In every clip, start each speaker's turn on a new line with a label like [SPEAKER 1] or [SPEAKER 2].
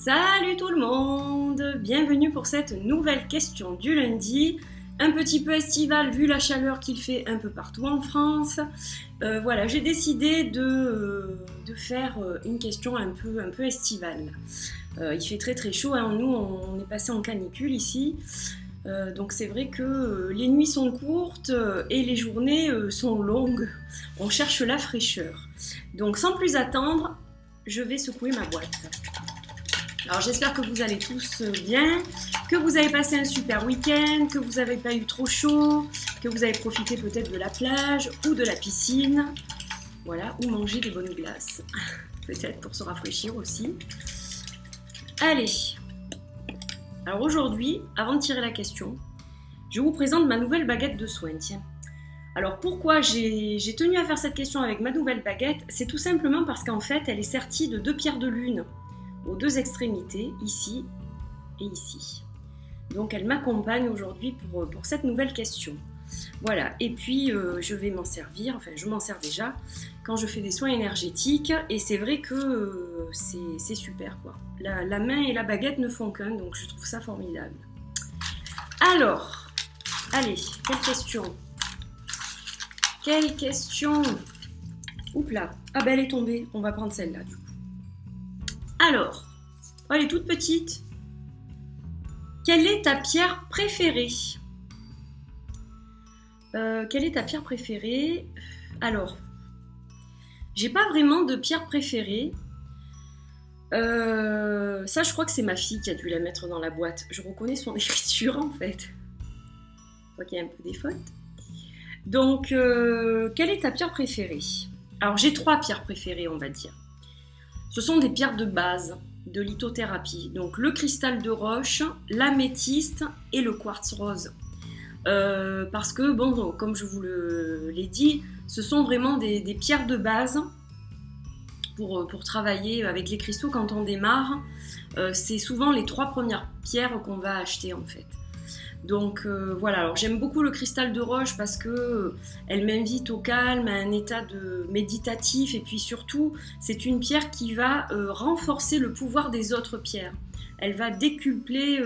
[SPEAKER 1] Salut tout le monde! Bienvenue pour cette nouvelle question du lundi, un petit peu estivale vu la chaleur qu'il fait un peu partout en France. Voilà, j'ai décidé de faire une question un peu estivale. Il fait très très chaud, hein. Nous on est passé en canicule ici, donc c'est vrai que les nuits sont courtes et les journées sont longues. On cherche la fraîcheur. Donc sans plus attendre, je vais secouer ma boîte. Alors j'espère que vous allez tous bien, que vous avez passé un super week-end, que vous n'avez pas eu trop chaud, que vous avez profité peut-être de la plage ou de la piscine, voilà, ou manger des bonnes glaces, peut-être pour se rafraîchir aussi. Allez, alors aujourd'hui, avant de tirer la question, je vous présente ma nouvelle baguette de soin, tiens. Alors pourquoi j'ai tenu à faire cette question avec ma nouvelle baguette? C'est tout simplement parce qu'en fait, elle est sertie de 2 pierres de lune, aux 2 extrémités, ici et ici. Donc elle m'accompagne aujourd'hui pour cette nouvelle question. Voilà, et puis je vais m'en servir, enfin je m'en sers déjà, quand je fais des soins énergétiques, et c'est vrai que c'est super quoi. La main et la baguette ne font qu'un, donc je trouve ça formidable. Alors, allez, quelle question? Quelle question? Oups là, ah ben elle est tombée, on va prendre celle-là du coup. Alors, elle est toute petite. Quelle est ta pierre préférée? Quelle est ta pierre préférée? Alors, j'ai pas vraiment de pierre préférée. Ça, je crois que c'est ma fille qui a dû la mettre dans la boîte. Je reconnais son écriture en fait. Je crois qu'il y a un peu des fautes. Donc, quelle est ta pierre préférée? Alors, j'ai 3 pierres préférées, on va dire. Ce sont des pierres de base de lithothérapie, donc le cristal de roche, l'améthyste et le quartz rose. Parce que, bon, comme je vous l'ai dit, ce sont vraiment des pierres de base pour travailler avec les cristaux quand on démarre. C'est souvent les 3 premières pierres qu'on va acheter en fait. Donc voilà, alors j'aime beaucoup le cristal de roche parce que elle m'invite au calme, à un état méditatif, et puis surtout c'est une pierre qui va renforcer le pouvoir des autres pierres. Elle va décupler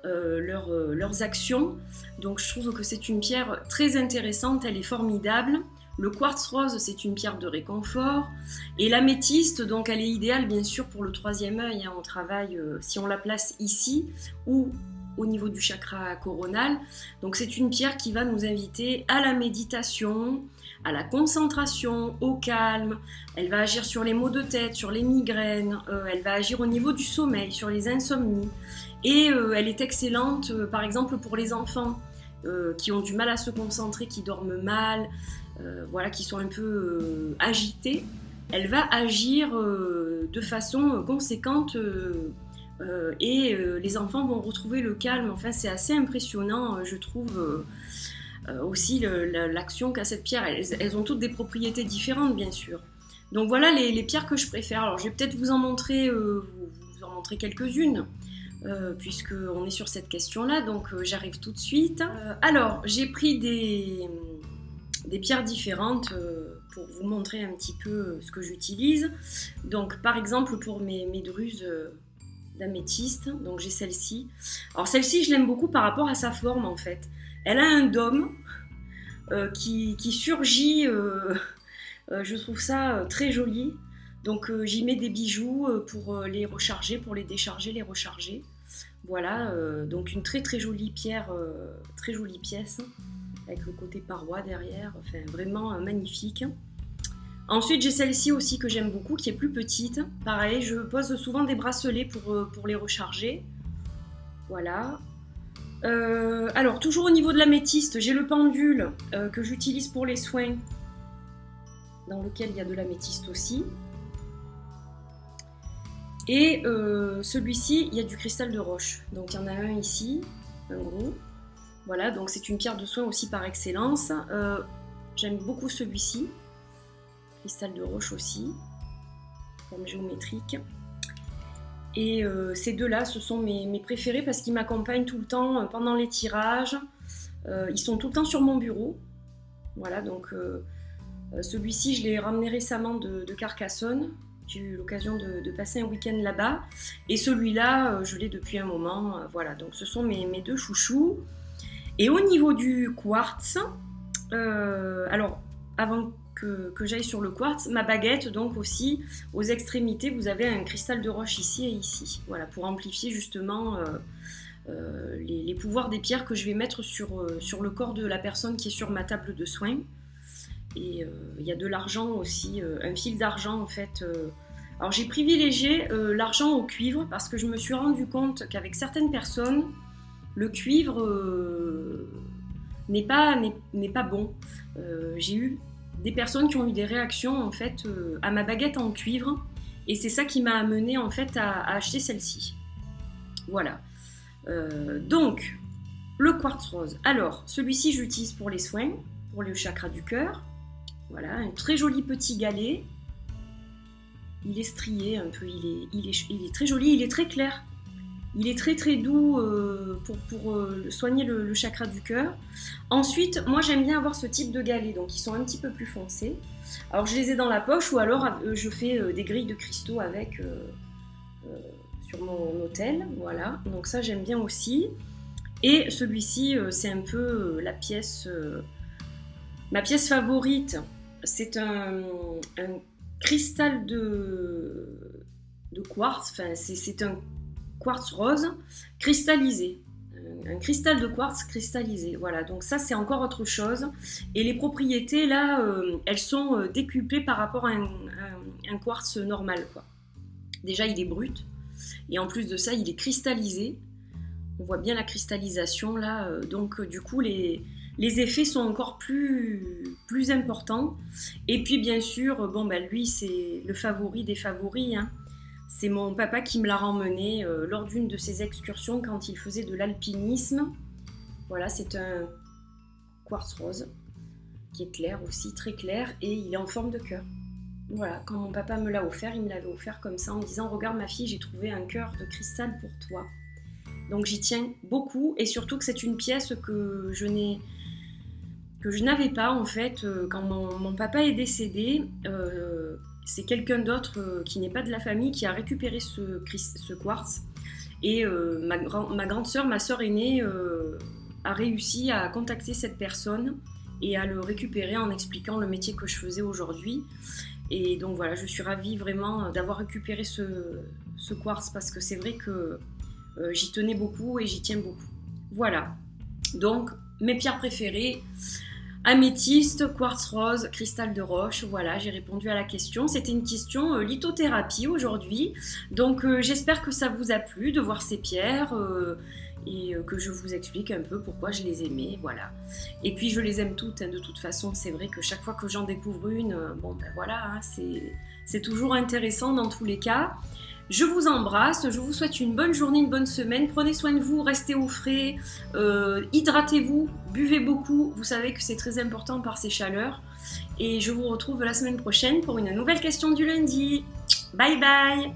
[SPEAKER 1] leurs actions, donc je trouve que c'est une pierre très intéressante, elle est formidable. Le quartz rose, c'est une pierre de réconfort, et l'améthyste, donc elle est idéale bien sûr pour le 3e œil, hein. On travaille, si on la place ici ou au niveau du chakra coronal. Donc c'est une pierre qui va nous inviter à la méditation, à la concentration, au calme. Elle va agir sur les maux de tête, sur les migraines, elle va agir au niveau du sommeil, sur les insomnies. Et elle est excellente par exemple pour les enfants qui ont du mal à se concentrer, qui dorment mal, voilà, qui sont un peu agités. Elle va agir de façon conséquente et les enfants vont retrouver le calme. Enfin, c'est assez impressionnant, je trouve, aussi l'action qu'a cette pierre. Elles ont toutes des propriétés différentes, bien sûr. Donc voilà les pierres que je préfère. Alors, je vais peut-être vous en montrer quelques-unes, puisqu'on est sur cette question-là, donc j'arrive tout de suite. Alors, j'ai pris des pierres différentes pour vous montrer un petit peu ce que j'utilise. Donc, par exemple, pour mes druses d'améthyste, donc j'ai celle-ci. Alors celle-ci, je l'aime beaucoup par rapport à sa forme en fait. Elle a un dôme qui surgit, je trouve ça très joli. Donc j'y mets des bijoux pour les recharger, pour les décharger, les recharger. Voilà, donc une très très jolie pierre, très jolie pièce, avec le côté paroi derrière, enfin vraiment magnifique. Ensuite, j'ai celle-ci aussi que j'aime beaucoup, qui est plus petite. Pareil, je pose souvent des bracelets pour les recharger. Voilà. Alors, toujours au niveau de l'améthyste, j'ai le pendule que j'utilise pour les soins, dans lequel il y a de l'améthyste aussi. Et celui-ci, il y a du cristal de roche. Donc, il y en a un ici, un gros. Voilà, donc c'est une pierre de soin aussi par excellence. J'aime beaucoup celui-ci. Cristal de roche aussi, forme géométrique. Et ces deux-là, ce sont mes préférés parce qu'ils m'accompagnent tout le temps pendant les tirages. Ils sont tout le temps sur mon bureau. Voilà, donc celui-ci, je l'ai ramené récemment de Carcassonne. J'ai eu l'occasion de passer un week-end là-bas. Et celui-là, je l'ai depuis un moment. Voilà, donc ce sont mes deux chouchous. Et au niveau du quartz, alors avant que j'aille sur le quartz, ma baguette, donc aussi aux extrémités, vous avez un cristal de roche ici et ici. Voilà, pour amplifier justement les pouvoirs des pierres que je vais mettre sur le corps de la personne qui est sur ma table de soins. Et il y a de l'argent aussi, un fil d'argent en fait. Alors j'ai privilégié l'argent au cuivre parce que je me suis rendu compte qu'avec certaines personnes, le cuivre n'est pas bon. J'ai eu des personnes qui ont eu des réactions en fait à ma baguette en cuivre et c'est ça qui m'a amené en fait à acheter celle-ci. Voilà. Donc le quartz rose. Alors celui-ci j'utilise pour les soins, pour le chakra du cœur. Voilà, un très joli petit galet. Il est strié un peu, il est très joli, il est très clair. Il est très très doux pour soigner le chakra du cœur. Ensuite, moi j'aime bien avoir ce type de galets, donc ils sont un petit peu plus foncés. Alors je les ai dans la poche ou alors je fais des grilles de cristaux avec sur mon hôtel. Voilà, donc ça j'aime bien aussi. Et celui-ci, c'est un peu ma pièce favorite. C'est un cristal de quartz, enfin c'est un quartz rose cristallisé, un cristal de quartz cristallisé, voilà, donc ça c'est encore autre chose, et les propriétés là, elles sont décuplées par rapport à un quartz normal, quoi. Déjà il est brut, et en plus de ça il est cristallisé, on voit bien la cristallisation là, donc du coup les effets sont encore plus importants. Et puis bien sûr, lui c'est le favori des favoris, hein. C'est mon papa qui me l'a remmené lors d'une de ses excursions quand il faisait de l'alpinisme. Voilà, c'est un quartz rose qui est clair aussi, très clair, et il est en forme de cœur. Voilà, quand mon papa me l'a offert, il me l'avait offert comme ça en me disant « Regarde ma fille, j'ai trouvé un cœur de cristal pour toi ». Donc j'y tiens beaucoup, et surtout que c'est une pièce que je n'avais pas en fait quand mon papa est décédé. C'est quelqu'un d'autre qui n'est pas de la famille qui a récupéré ce quartz, et ma grande sœur, ma sœur aînée, a réussi à contacter cette personne et à le récupérer en expliquant le métier que je faisais aujourd'hui. Et donc voilà, je suis ravie vraiment d'avoir récupéré ce quartz parce que c'est vrai que j'y tenais beaucoup et j'y tiens beaucoup. Voilà, donc mes pierres préférées: améthyste, quartz rose, cristal de roche. Voilà, j'ai répondu à la question. C'était une question lithothérapie aujourd'hui. Donc j'espère que ça vous a plu de voir ces pierres et que je vous explique un peu pourquoi je les aimais. Voilà. Et puis je les aime toutes, hein, de toute façon. C'est vrai que chaque fois que j'en découvre une, voilà, hein, c'est toujours intéressant dans tous les cas. Je vous embrasse, je vous souhaite une bonne journée, une bonne semaine. Prenez soin de vous, restez au frais, hydratez-vous, buvez beaucoup. Vous savez que c'est très important par ces chaleurs. Et je vous retrouve la semaine prochaine pour une nouvelle question du lundi. Bye bye!